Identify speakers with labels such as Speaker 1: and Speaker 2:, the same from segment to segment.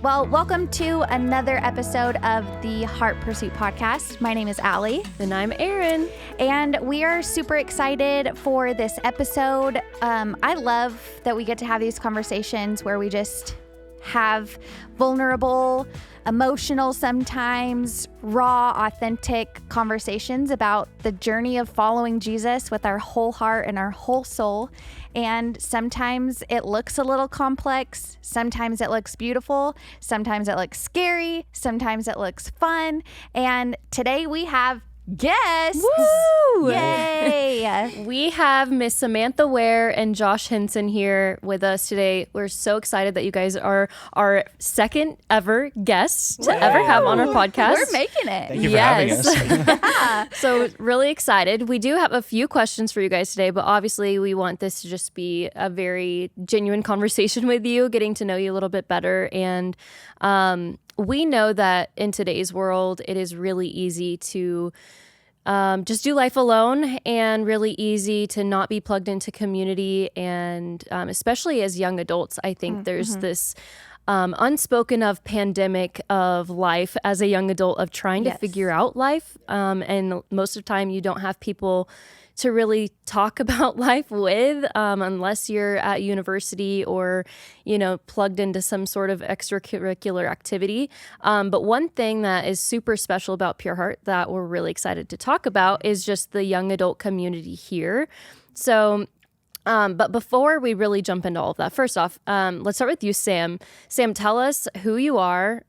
Speaker 1: Well, welcome to another episode of the Heart Pursuit podcast. My name is Allie.
Speaker 2: And I'm Erin.
Speaker 1: And we are super excited for this episode. I love that we get to have these conversations where we just have vulnerable, emotional, sometimes raw, authentic conversations about the journey of following Jesus with our whole heart and our whole soul. And sometimes it looks a little complex. Sometimes it looks beautiful. Sometimes it looks scary. Sometimes it looks fun. And today we have guests.
Speaker 2: Woo!
Speaker 1: Yay!
Speaker 2: We have Miss Samantha Ware and Josh Henson here with us today. We're so excited that you guys are our second ever guests to ever have on our podcast.
Speaker 1: We're making it.
Speaker 3: Thank you for having us.
Speaker 2: So really excited. We do have a few questions for you guys today, but obviously we want this to just be a very genuine conversation with you, getting to know you a little bit better. And we know that in today's world, it is really easy to just do life alone and really easy to not be plugged into community. And especially as young adults, I think there's this unspoken of pandemic of life as a young adult of trying to figure out life. And most of the time you don't have people to really talk about life with unless you're at university or, you know, plugged into some sort of extracurricular activity. But one thing that is super special about Pure Heart that we're really excited to talk about is just the young adult community here. So but before we really jump into all of that, first off, let's start with you, Sam. Sam, tell us who you are,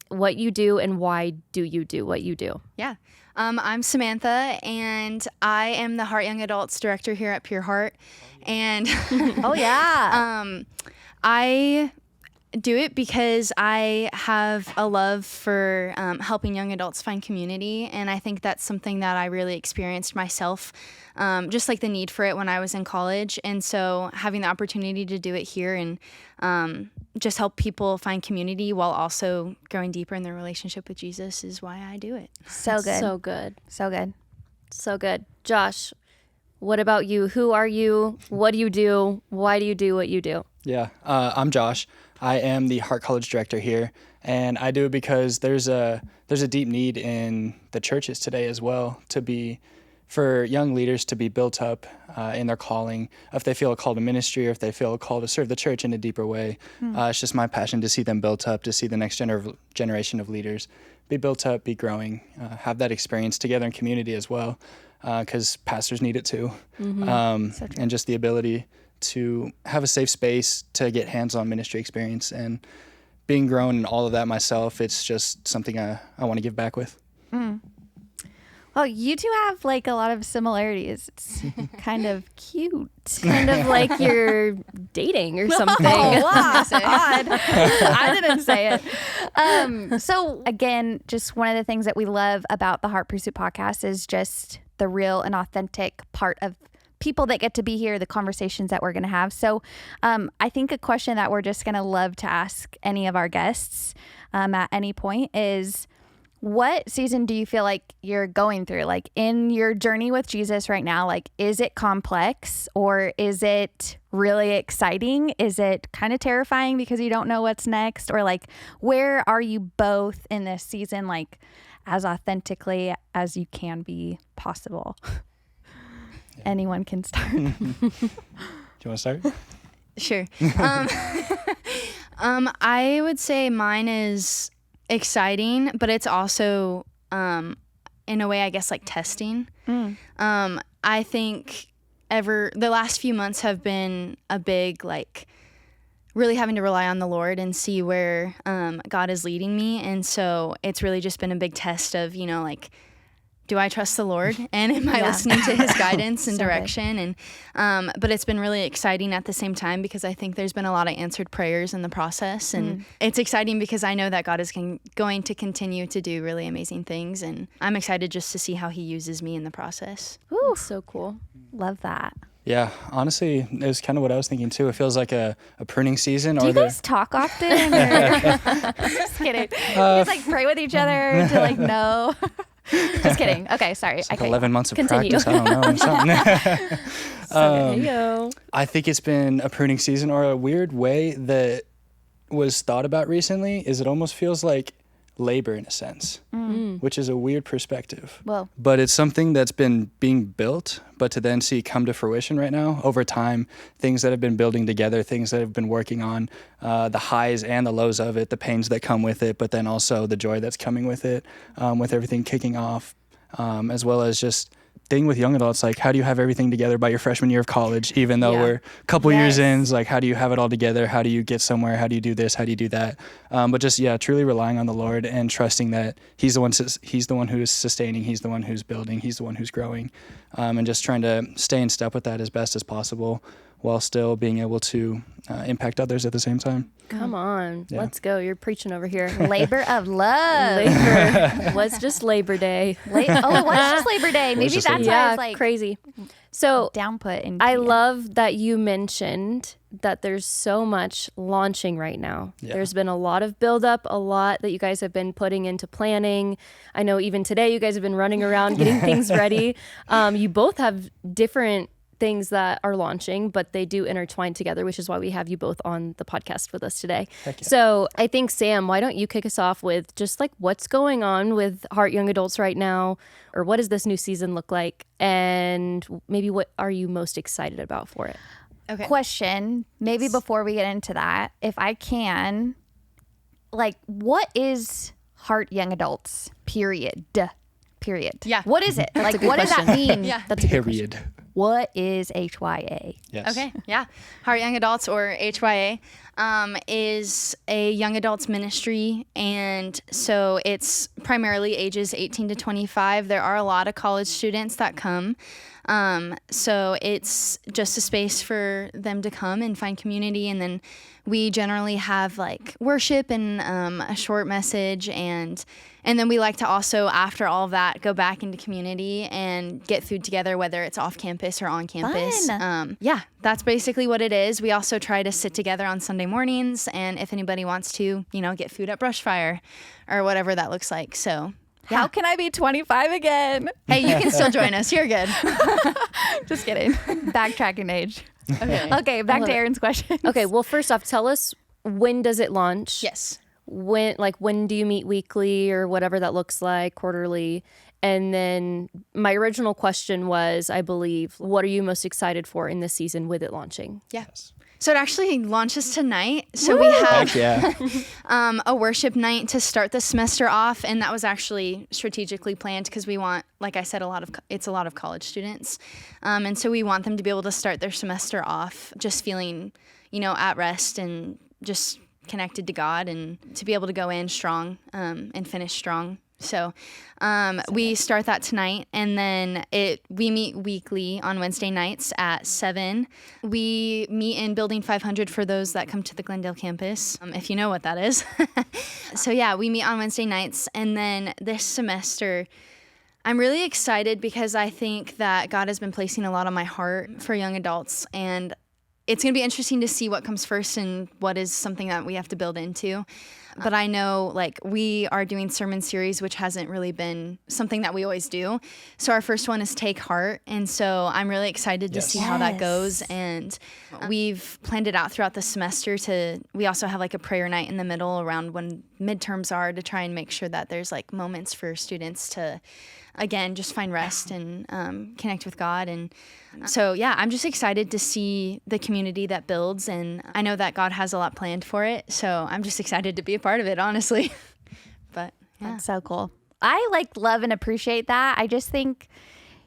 Speaker 2: what you do, and why do you do what you do?
Speaker 4: Yeah. I'm Samantha, and I am the Heart Young Adults Director here at Pure Heart. And
Speaker 1: Oh, yeah.
Speaker 4: I do it because I have a love for helping young adults find community, and I think that's something that I really experienced myself, just like the need for it when I was in college. And so having the opportunity to do it here and just help people find community while also growing deeper in their relationship with Jesus is why I do it.
Speaker 1: So good.
Speaker 2: So good.
Speaker 1: So good.
Speaker 2: So good. Josh, what about you? Who are you? What do you do? Why do you do what you do?
Speaker 3: Yeah, I'm Josh. I am the Heart College Director here, and I do it because there's a deep need in the churches today as well for young leaders to be built up in their calling, if they feel a call to ministry or if they feel a call to serve the church in a deeper way. It's just my passion to see them built up, to see the next generation of leaders be built up, be growing, have that experience together in community as well, because pastors need it too. And just the ability to have a safe space to get hands-on ministry experience, and being grown in all of that myself, it's just something I want to give back with.
Speaker 1: Well, you two have like a lot of similarities. It's kind of cute.
Speaker 2: Kind of like you're dating or something.
Speaker 1: Oh, wow. Odd. I didn't say it. So again, just one of the things that we love about the Heart Pursuit podcast is just the real and authentic part of people that get to be here, the conversations that we're going to have. So I think a question that we're just going to love to ask any of our guests at any point is, what season do you feel like you're going through? Like in your journey with Jesus right now, like, is it complex or is it really exciting? Is it kind of terrifying because you don't know what's next? Or like, where are you both in this season, like as authentically as you can be possible? Anyone can start.
Speaker 3: Do you want to start?
Speaker 4: Sure. I would say mine is exciting, but it's also, in a way, I guess, like testing. I think the last few months have been a big, like, really having to rely on the Lord and see where God is leading me. And so it's really just been a big test of, you know, like, do I trust the Lord, and am I listening to his guidance and direction? And but it's been really exciting at the same time, because I think there's been a lot of answered prayers in the process, and it's exciting because I know that God is going to continue to do really amazing things, and I'm excited just to see how he uses me in the process.
Speaker 1: Ooh,
Speaker 2: So cool.
Speaker 1: love that.
Speaker 3: Yeah, honestly, it was kind of what I was thinking too. It feels like a pruning season.
Speaker 1: Do you guys talk often? Or? Just kidding. You guys like pray with each other to like know. Just kidding. Okay, sorry.
Speaker 3: It's like 11 months of
Speaker 2: Continue.
Speaker 3: practice. I don't know.
Speaker 2: Heyo.
Speaker 3: I think it's been a pruning season, or a weird way that was thought about recently is it almost feels like labor in a sense, which is a weird perspective.
Speaker 1: Well,
Speaker 3: But it's something that's been being built, but to then see come to fruition right now over time, things that have been building together, things that have been working on, the highs and the lows of it, the pains that come with it, but then also the joy that's coming with it, with everything kicking off, as well as just thing with young adults, like how do you have everything together by your freshman year of college, even though we're a couple years in, it's like how do you have it all together? How do you get somewhere? How do you do this? How do you do that? But just, truly relying on the Lord and trusting that he's the one who is sustaining, he's the one who's building, he's the one who's growing, and just trying to stay in step with that as best as possible while still being able to impact others at the same time.
Speaker 2: Come on, let's go. You're preaching over here.
Speaker 1: labor of love.
Speaker 2: Labor was just Labor Day.
Speaker 1: Oh, it was just Labor Day. Maybe
Speaker 3: just
Speaker 1: that's
Speaker 3: Labor
Speaker 1: why I
Speaker 2: Yeah,
Speaker 1: was like
Speaker 2: crazy. So
Speaker 1: downput. In
Speaker 2: I love that you mentioned that there's so much launching right now.
Speaker 3: Yeah.
Speaker 2: There's been a lot of buildup, a lot that you guys have been putting into planning. I know even today you guys have been running around getting things ready. You both have different things that are launching, but they do intertwine together, which is why we have you both on the podcast with us today.
Speaker 3: Heck yeah.
Speaker 2: So I think, Sam, why don't you kick us off with just like what's going on with Heart Young Adults right now, or what does this new season look like, and maybe what are you most excited about for it?
Speaker 4: Okay.
Speaker 1: Question, maybe before we get into that, if I can, like, what is Heart Young Adults, period?
Speaker 4: Yeah.
Speaker 1: What is it? Like,
Speaker 2: good
Speaker 1: what does that
Speaker 2: question.
Speaker 1: mean?
Speaker 4: Yeah.
Speaker 2: That's a good question.
Speaker 3: Period.
Speaker 1: What is HYA?
Speaker 3: Yes.
Speaker 4: Okay, yeah. Heart Young Adults, or HYA, is a young adults ministry, and so it's primarily ages 18 to 25. There are a lot of college students that come, so it's just a space for them to come and find community, and then we generally have like worship and a short message, and then we like to also, after all of that, go back into community and get food together, whether it's off campus or on campus.
Speaker 1: Fun.
Speaker 4: Yeah, that's basically what it is. We also try to sit together on Sunday mornings, and if anybody wants to, get food at Brushfire or whatever that looks like. So,
Speaker 1: How can I be 25 again?
Speaker 4: hey, you can still join us. You're good.
Speaker 1: Just kidding. Backtracking age.
Speaker 4: Okay.
Speaker 1: Okay, back
Speaker 2: love
Speaker 1: to
Speaker 2: it.
Speaker 1: Aaron's question.
Speaker 2: Okay, well, first off, tell us, when does it launch?
Speaker 4: Yes.
Speaker 2: When do you meet weekly or whatever that looks like, quarterly? And then my original question was, I believe, what are you most excited for in this season with it launching?
Speaker 4: Yeah. So it actually launches tonight. So we have
Speaker 3: Heck yeah.
Speaker 4: a worship night to start the semester off, and that was actually strategically planned because we want, like I said, it's a lot of college students, and so we want them to be able to start their semester off just feeling, at rest and just connected to God, and to be able to go in strong and finish strong. So we start that tonight, and then we meet weekly on Wednesday nights at 7. We meet in Building 500 for those that come to the Glendale campus, if you know what that is. So yeah, we meet on Wednesday nights, and then this semester, I'm really excited because I think that God has been placing a lot on my heart for young adults, and it's going to be interesting to see what comes first and what is something that we have to build into. But I know, like, we are doing sermon series, which hasn't really been something that we always do. So our first one is Take Heart. And so I'm really excited to see how that goes. And we've planned it out throughout the semester we also have like a prayer night in the middle around when midterms are, to try and make sure that there's like moments for students to, again, just find rest and connect with God. And so, yeah, I'm just excited to see the community that builds. And I know that God has a lot planned for it. So I'm just excited to be a part of it, honestly. But yeah.
Speaker 1: That's so cool. I love and appreciate that. I just think,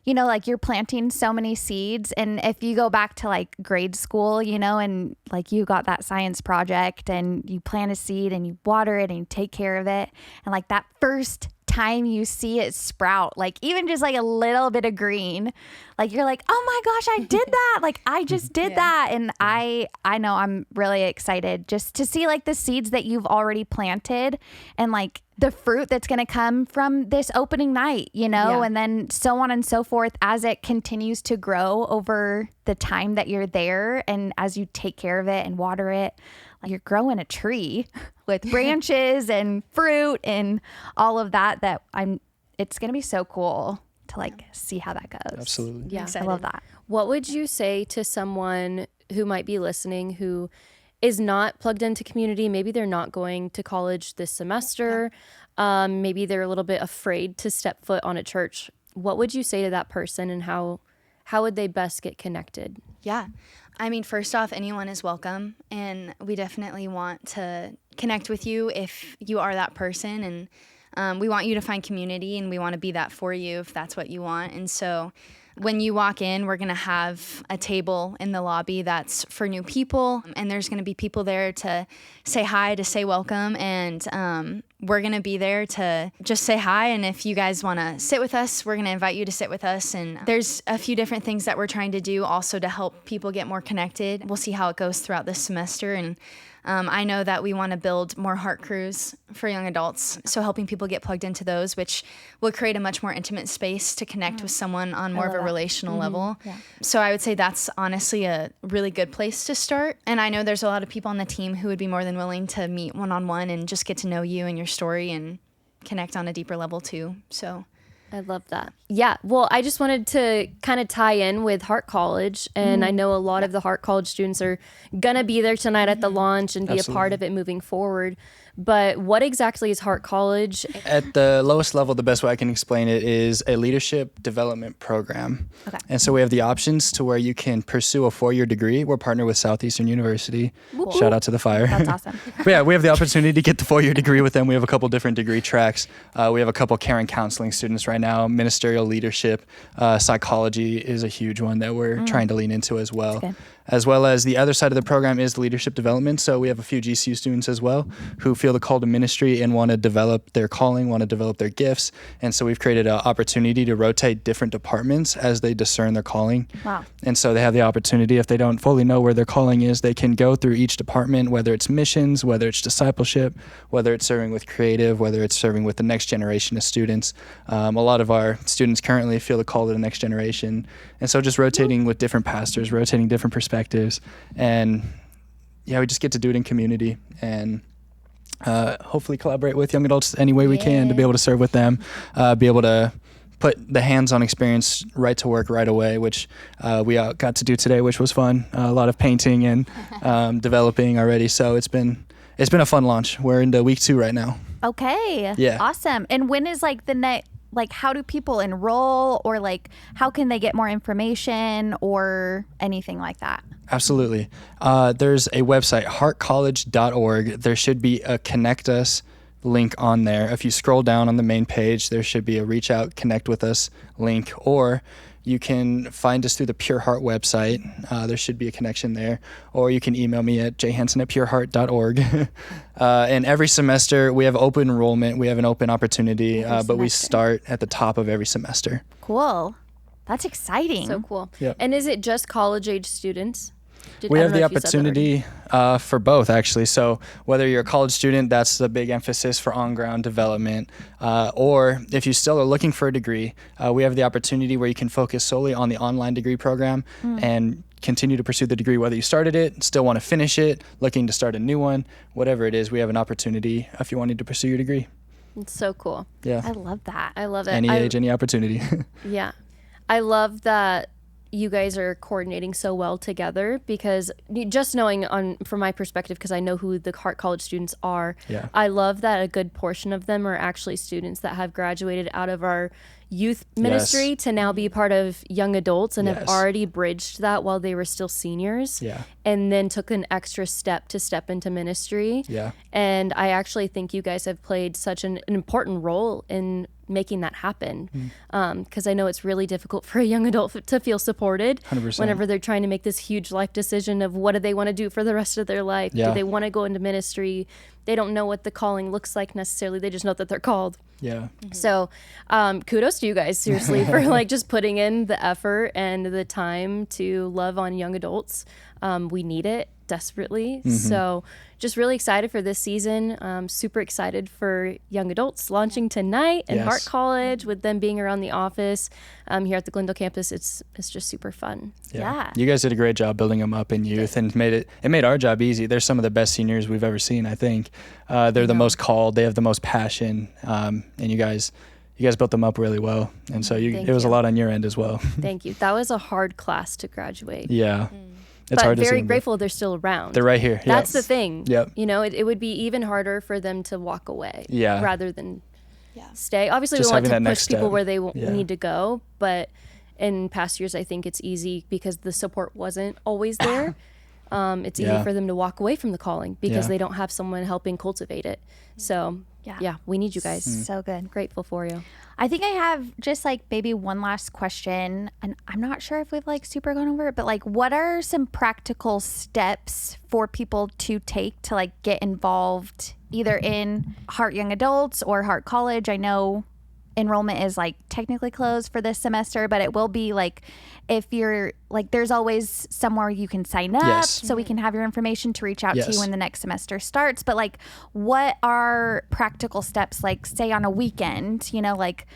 Speaker 1: you're planting so many seeds. And if you go back to like grade school, and like you got that science project and you plant a seed and you water it and you take care of it. And like that first time you see it sprout, like even just like a little bit of green, like you're like, oh my gosh, I did that. Like I just did that. And I know I'm really excited just to see like the seeds that you've already planted and like the fruit that's going to come from this opening night, and then so on and so forth as it continues to grow over the time that you're there. And as you take care of it and water it, like you're growing a tree with branches and fruit and all of that, it's going to be so cool to like see how that goes.
Speaker 3: Absolutely.
Speaker 2: Yeah.
Speaker 1: I love that.
Speaker 2: What would you say to someone who might be listening who is not plugged into community, maybe they're not going to college this semester, maybe they're a little bit afraid to step foot on a church, what would you say to that person, and how would they best get connected?
Speaker 4: Yeah. I mean, first off, anyone is welcome, and we definitely want to connect with you if you are that person, and we want you to find community, and we want to be that for you if that's what you want. And so when you walk in, we're going to have a table in the lobby that's for new people, and there's going to be people there to say hi, to say welcome, and we're going to be there to just say hi. And if you guys want to sit with us, we're going to invite you to sit with us. And there's a few different things that we're trying to do also to help people get more connected. We'll see how it goes throughout this semester. And I know that we want to build more heart crews for young adults, so helping people get plugged into those, which will create a much more intimate space to connect with someone on more of a relational level. Yeah. So I would say that's honestly a really good place to start. And I know there's a lot of people on the team who would be more than willing to meet one-on-one and just get to know you and your story and connect on a deeper level too. So
Speaker 2: I love that. Yeah. Well, I just wanted to kind of tie in with Hart College. And I know a lot of the Hart College students are going to be there tonight at the launch and be a part of it moving forward. But what exactly is Hart College?
Speaker 3: At the lowest level, the best way I can explain it is a leadership development program. Okay. And so we have the options to where you can pursue a 4-year degree. We're partnered with Southeastern University. Cool. Shout out to the Fire.
Speaker 1: That's awesome.
Speaker 3: But yeah, we have the opportunity to get the 4-year degree with them. We have a couple different degree tracks. We have a couple care and counseling students right now, ministerial leadership, psychology is a huge one that we're trying to lean into as well. As well as the other side of the program is leadership development. So we have a few GCU students as well who feel the call to ministry and want to develop their calling, want to develop their gifts. And so we've created an opportunity to rotate different departments as they discern their calling.
Speaker 1: Wow.
Speaker 3: And so they have the opportunity, if they don't fully know where their calling is, they can go through each department, whether it's missions, whether it's discipleship, whether it's serving with creative, whether it's serving with the next generation of students. A lot of our students currently feel the call to the next generation. And so just rotating with different pastors, rotating different perspectives. And yeah, we just get to do it in community and hopefully collaborate with young adults any way we can to be able to serve with them, be able to put the hands-on experience right to work right away, which we got to do today, which was fun. A lot of painting and developing already. So it's been a fun launch. We're into week 2 right now.
Speaker 1: Okay.
Speaker 3: Yeah.
Speaker 1: Awesome. And when is like the next, like how do people enroll, or like how can they get more information or anything like that?
Speaker 3: Absolutely. There's a website, heartcollege.org. There should be a Connect Us link on there. If you scroll down on the main page, there should be a Reach Out, Connect With Us link, or you can find us through the Pure Heart website. There should be a connection there. Or you can email me at jhansen@pureheart.org. And every semester, we have open enrollment. We have an open opportunity, but we start at the top of every semester.
Speaker 1: Cool. That's exciting.
Speaker 2: So cool.
Speaker 3: Yep.
Speaker 2: And is it just college-age students?
Speaker 3: We have the opportunity for both, actually. So whether you're a college student, that's the big emphasis for on-ground development. Or if you still are looking for a degree, we have the opportunity where you can focus solely on the online degree program and continue to pursue the degree, whether you started it, still want to finish it, looking to start a new one, whatever it is, we have an opportunity if you wanted to pursue your degree.
Speaker 2: It's so cool.
Speaker 3: Yeah.
Speaker 1: I love that.
Speaker 2: I love it.
Speaker 3: Any age, any opportunity.
Speaker 2: Yeah. I love that you guys are coordinating so well together, because just knowing from my perspective, because I know who the Hart College students are, I love that a good portion of them are actually students that have graduated out of our youth ministry to now be part of young adults and have already bridged that while they were still seniors and then took an extra step to step into ministry. And I actually think you guys have played such an important role in making that happen, because I know it's really difficult for a young adult to feel supported
Speaker 3: 100%.
Speaker 2: Whenever they're trying to make this huge life decision of what do they want to do for the rest of their life. Do they want to go into ministry? They don't know what the calling looks like necessarily. They just know that they're called. So kudos to you guys, seriously, for like just putting in the effort and the time to love on young adults. We need it desperately. So just really excited for this season. Super excited for young adults launching tonight and Hart College, with them being around the office here at the Glendale campus. It's just super fun.
Speaker 3: You guys did a great job building them up in youth and made our job easy. They're some of the best seniors we've ever seen, I think. They're the most called, they have the most passion, and you guys built them up really well. And so it was a lot on your end as well.
Speaker 2: Thank you. That was a hard class to graduate.
Speaker 3: It's hard to see
Speaker 2: very
Speaker 3: them.
Speaker 2: grateful they're still around.
Speaker 3: They're right here.
Speaker 2: That's
Speaker 3: Yep.
Speaker 2: the thing.
Speaker 3: Yep.
Speaker 2: You know, it would be even harder for them to walk away
Speaker 3: Yeah.
Speaker 2: rather than stay. Obviously,
Speaker 3: Just
Speaker 2: we want
Speaker 3: having
Speaker 2: to
Speaker 3: that
Speaker 2: push
Speaker 3: next
Speaker 2: people
Speaker 3: step.
Speaker 2: where they
Speaker 3: Yeah.
Speaker 2: need to go, but in past years, I think it's easy because the support wasn't always there. It's easy
Speaker 3: Yeah.
Speaker 2: for them to walk away from the calling because
Speaker 3: Yeah.
Speaker 2: they don't have someone helping cultivate it. So, yeah, we need you guys.
Speaker 1: So good.
Speaker 2: Grateful for you.
Speaker 1: I think I have just like maybe one last question, and I'm not sure if we've like super gone over it, but like, what are some practical steps for people to take to like get involved either in Heart Young Adults or Heart College? I know enrollment is like technically closed for this semester, but it will be like, if you're like, there's always somewhere you can sign up,
Speaker 3: Yes.
Speaker 1: so we can have your information to reach out to
Speaker 3: Yes.
Speaker 1: you when the next semester starts. But like, what are practical steps, like say on a weekend, you know, like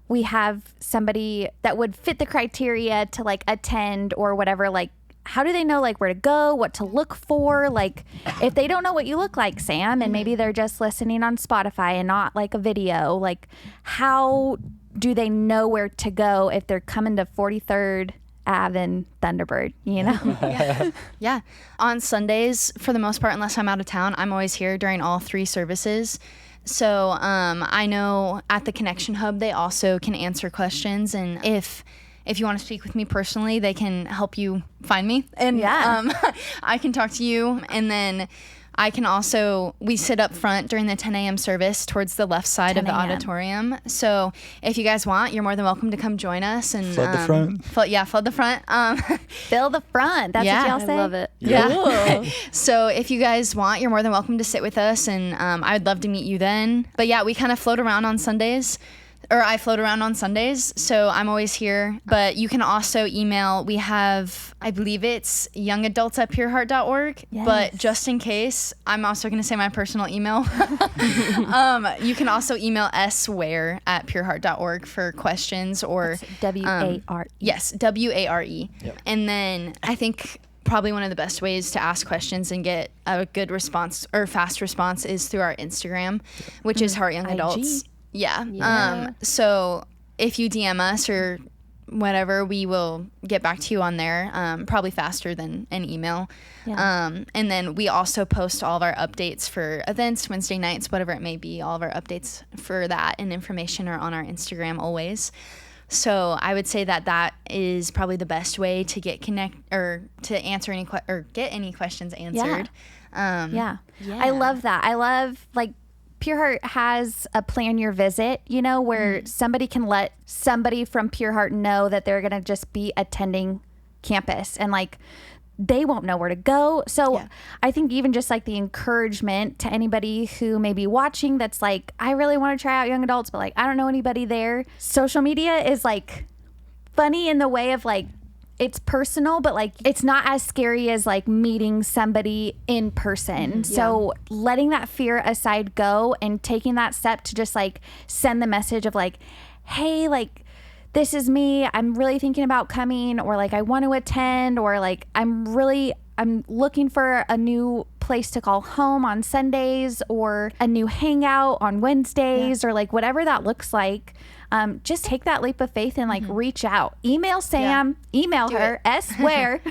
Speaker 1: we have somebody that would fit the criteria to like attend or whatever, like how do they know like where to go, what to look for? Like if they don't know what you look like, Sam, and maybe they're just listening on Spotify and not like a video, like how do they know where to go if they're coming to 43rd Ave and Thunderbird, you know?
Speaker 4: Yeah. On Sundays, for the most part, unless I'm out of town, I'm always here during all 3 services. So I know at the Connection Hub, they also can answer questions. And if you want to speak with me personally, they can help you find me. And I can talk to you. And then I can also, we sit up front during the 10 a.m. service towards the left side of the
Speaker 1: 10 a.m.
Speaker 4: auditorium. So if you guys want, you're more than welcome to come join us. And
Speaker 3: Flood the front.
Speaker 4: Flood the front.
Speaker 1: Fill the front. That's
Speaker 4: Yeah.
Speaker 1: what y'all
Speaker 2: I
Speaker 1: say.
Speaker 2: love it.
Speaker 4: Yeah. So if you guys want, you're more than welcome to sit with us, and I would love to meet you then. But yeah, we kind of float around on Sundays, or I float around on Sundays, so I'm always here. But you can also email. We have, I believe it's youngadults@pureheart.org.
Speaker 1: Yes.
Speaker 4: But just in case, I'm also going to say my personal email. You can also email sware@pureheart.org for questions or
Speaker 1: WARE.
Speaker 4: Yes, WARE.
Speaker 3: Yep.
Speaker 4: And then I think probably one of the best ways to ask questions and get a good response or fast response is through our Instagram, which is Heart Young
Speaker 1: IG.
Speaker 4: Adults. Yeah.
Speaker 2: Yeah.
Speaker 4: So if you DM us or whatever, we will get back to you on there, probably faster than an email.
Speaker 1: Yeah.
Speaker 4: And then we also post all of our updates for events, Wednesday nights, whatever it may be. All of our updates for that and information are on our Instagram always. So I would say that is probably the best way to get or to answer any or get any questions answered.
Speaker 1: Yeah. I love that. I love like Pure Heart has a plan your visit, you know, where somebody can let somebody from Pure Heart know that they're going to just be attending campus and like they won't know where to go. So I think even just like the encouragement to anybody who may be watching that's like, I really want to try out Young Adults, but like, I don't know anybody there. Social media is like funny in the way of like, it's personal, but like it's not as scary as like meeting somebody in person. So letting that fear aside go and taking that step to just like send the message of like, hey, like this is me. I'm really thinking about coming, or like I want to attend, or like I'm looking for a new place to call home on Sundays or a new hangout on Wednesdays or like whatever that looks like. Just take that leap of faith and like reach out. Email Sam, email her, sware,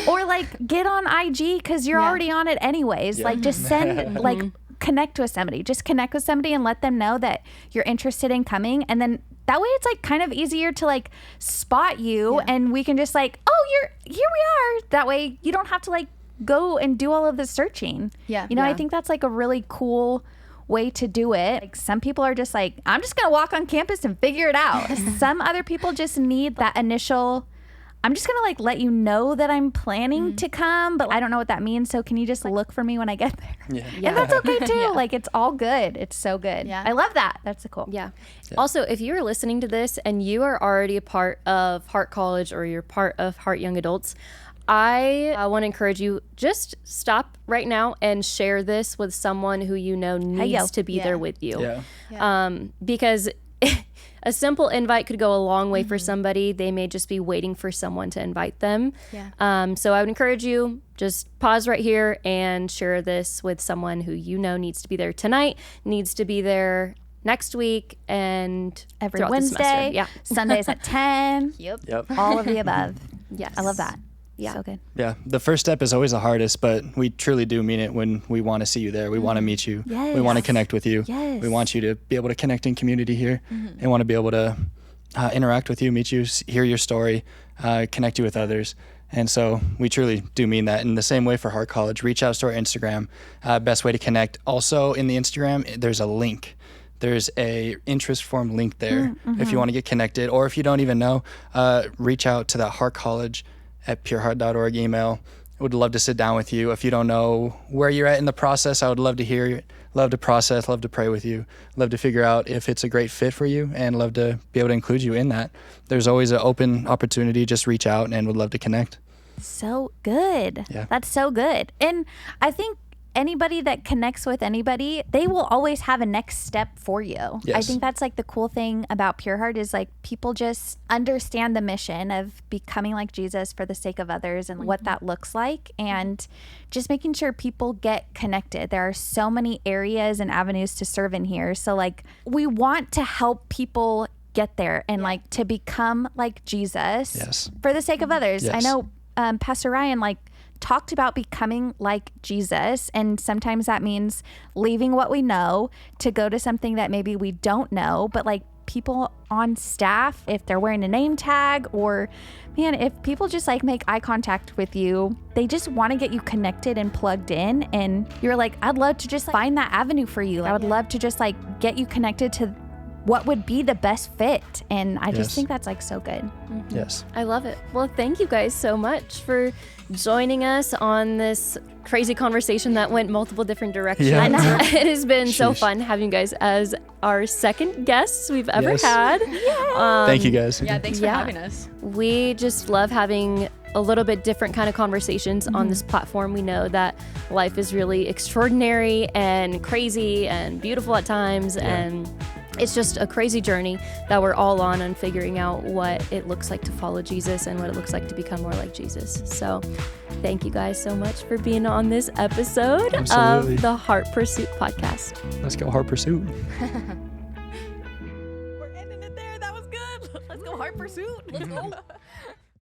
Speaker 1: or like get on IG because you're already on it anyways. Like just send, like connect with somebody. Just connect with somebody and let them know that you're interested in coming. And then that way it's like kind of easier to like spot you and we can just like, oh, here we are. That way you don't have to like go and do all of the searching.
Speaker 4: Yeah.
Speaker 1: You know, I think that's like a really cool way to do it. Like some people are just like, I'm just gonna walk on campus and figure it out. Some other people just need that initial, I'm just gonna like let you know that I'm planning to come, but I don't know what that means, so can you just look for me when I get there? And that's okay too. Like it's all good. It's so good. I love that. That's so cool.
Speaker 2: Yeah. Also, if you're listening to this and you are already a part of Heart College or you're part of Heart Young Adults, I want to encourage you, just stop right now and share this with someone who you know needs to be there with you. Because a simple invite could go a long way for somebody. They may just be waiting for someone to invite them. So I would encourage you, just pause right here and share this with someone who you know needs to be there tonight, needs to be there next week, and
Speaker 1: Every Wednesday, Sundays at 10.
Speaker 3: Yep.
Speaker 1: All of the above.
Speaker 2: Yes.
Speaker 1: I love that.
Speaker 2: Yeah.
Speaker 1: So good.
Speaker 3: Yeah, the first step is always the hardest, but we truly do mean it when we want to see you there. We want to meet you.
Speaker 1: Yes.
Speaker 3: We want to connect with you.
Speaker 1: Yes.
Speaker 3: We want you to be able to connect in community here and want to be able to interact with you, meet you, hear your story, connect you with others. And so we truly do mean that. In the same way for Heart College, reach out to our Instagram. Best way to connect. Also in the Instagram, there's a link. There's a interest form link there if you want to get connected, or if you don't even know, reach out to that Heart College at pureheart.org email. I would love to sit down with you. If you don't know where you're at in the process, I would love to hear, love to process, love to pray with you, love to figure out if it's a great fit for you, and love to be able to include you in that. There's always an open opportunity. Just reach out and would love to connect.
Speaker 1: So good.
Speaker 3: Yeah.
Speaker 1: That's so good. And I think anybody that connects with anybody, they will always have a next step for you. I
Speaker 3: Yes.
Speaker 1: think that's like the cool thing about Pure Heart is like people just understand the mission of becoming like Jesus for the sake of others and what that looks like, and just making sure people get connected. There are so many areas and avenues to serve in here. So like we want to help people get there and like to become like Jesus
Speaker 3: Yes.
Speaker 1: for the sake of others. I
Speaker 3: Yes.
Speaker 1: know Pastor Ryan talked about becoming like Jesus, and sometimes that means leaving what we know to go to something that maybe we don't know, but like people on staff, if they're wearing a name tag, or man, if people just like make eye contact with you, they just want to get you connected and plugged in, and you're like, I'd love to just find that avenue for you. I would love to just like get you connected to what would be the best fit. And I just
Speaker 3: Yes.
Speaker 1: think that's like so good.
Speaker 3: Yes.
Speaker 2: I love it. Well, thank you guys so much for joining us on this crazy conversation that went multiple different directions.
Speaker 3: Yeah.
Speaker 1: I know.
Speaker 2: It has been so
Speaker 3: Sheesh.
Speaker 2: fun having you guys as our second guests we've ever
Speaker 3: Yes.
Speaker 2: had.
Speaker 3: Thank you guys.
Speaker 4: Yeah, thanks for
Speaker 2: Yeah.
Speaker 4: having us.
Speaker 2: We just love having a little bit different kind of conversations on this platform. We know that life is really extraordinary and crazy and beautiful at times, and it's just a crazy journey that we're all on figuring out what it looks like to follow Jesus and what it looks like to become more like Jesus. So thank you guys so much for being on this episode
Speaker 3: Absolutely.
Speaker 2: of the Heart Pursuit podcast.
Speaker 3: Let's go Heart Pursuit.
Speaker 1: We're ending it there. That was good. Let's go Heart Pursuit. Let's go.